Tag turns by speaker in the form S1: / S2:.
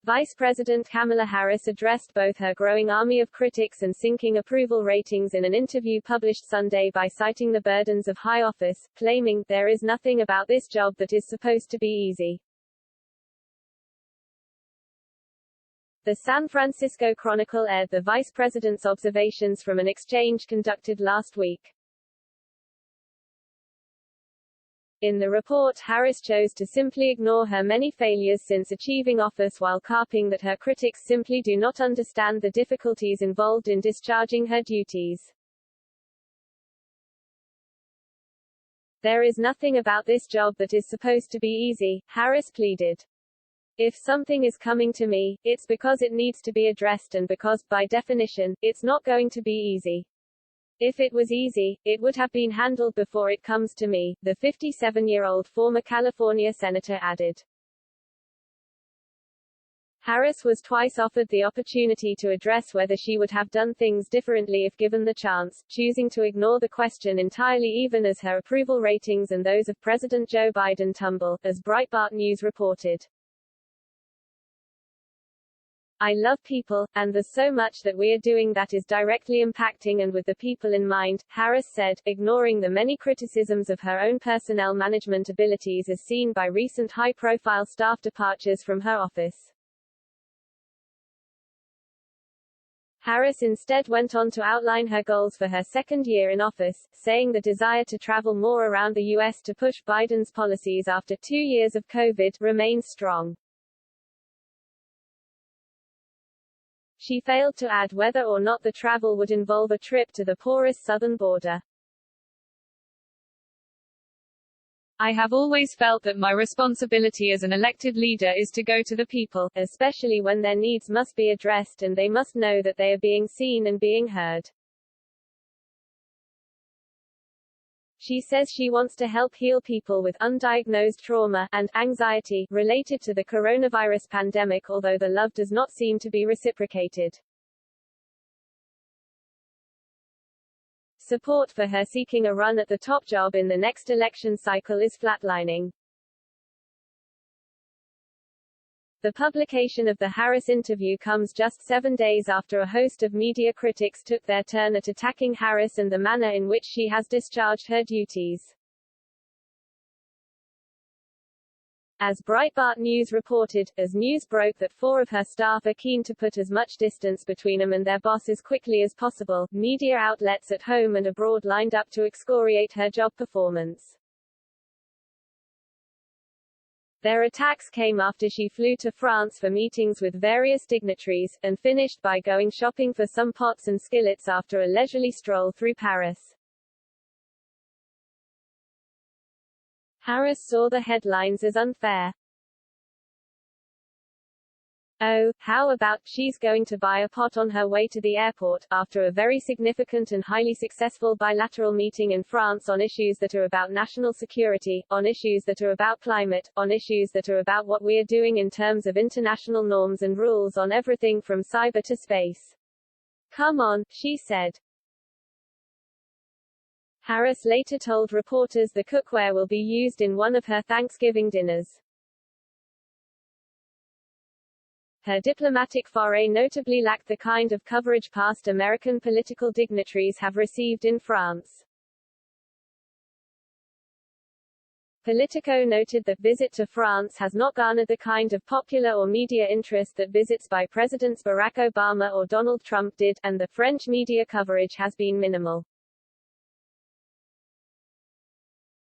S1: Vice President Kamala Harris addressed both her growing army of critics and sinking approval ratings in an interview published Sunday by citing the burdens of high office, claiming, "There is nothing about this job that is supposed to be easy." The San Francisco Chronicle aired the vice president's observations from an exchange conducted last week. In the report, Harris chose to simply ignore her many failures since achieving office while carping that her critics simply do not understand the difficulties involved in discharging her duties. "There is nothing about this job that is supposed to be easy," Harris pleaded. "If something is coming to me, it's because it needs to be addressed and because, by definition, it's not going to be easy. If it was easy, it would have been handled before it comes to me," the 57-year-old former California senator added. Harris was twice offered the opportunity to address whether she would have done things differently if given the chance, choosing to ignore the question entirely even as her approval ratings and those of President Joe Biden tumble, as Breitbart News reported. "I love people, and there's so much that we are doing that is directly impacting and with the people in mind," Harris said, ignoring the many criticisms of her own personnel management abilities as seen by recent high-profile staff departures from her office. Harris instead went on to outline her goals for her second year in office, saying the desire to travel more around the U.S. to push Biden's policies after 2 years of COVID remains strong. She failed to add whether or not the travel would involve a trip to the porous southern border. "I have always felt that my responsibility as an elected leader is to go to the people, especially when their needs must be addressed and they must know that they are being seen and being heard." She says she wants to help heal people with undiagnosed trauma and anxiety related to the coronavirus pandemic, although the love does not seem to be reciprocated. Support for her seeking a run at the top job in the next election cycle is flatlining. The publication of the Harris interview comes just 7 days after a host of media critics took their turn at attacking Harris and the manner in which she has discharged her duties. As Breitbart News reported, as news broke that 4 of her staff are keen to put as much distance between them and their boss as quickly as possible, media outlets at home and abroad lined up to excoriate her job performance. Their attacks came after she flew to France for meetings with various dignitaries, and finished by going shopping for some pots and skillets after a leisurely stroll through Paris. Harris saw the headlines as unfair. "Oh, how about, she's going to buy a pot on her way to the airport," after a very significant and highly successful bilateral meeting in France on issues that are about national security, on issues that are about climate, on issues that are about what we are doing in terms of international norms and rules on everything from cyber to space. Come on," she said. Harris later told reporters the cookware will be used in one of her Thanksgiving dinners. Her diplomatic foray notably lacked the kind of coverage past American political dignitaries have received in France. Politico noted that visit to France has not garnered the kind of popular or media interest that visits by Presidents Barack Obama or Donald Trump did, and the French media coverage has been minimal.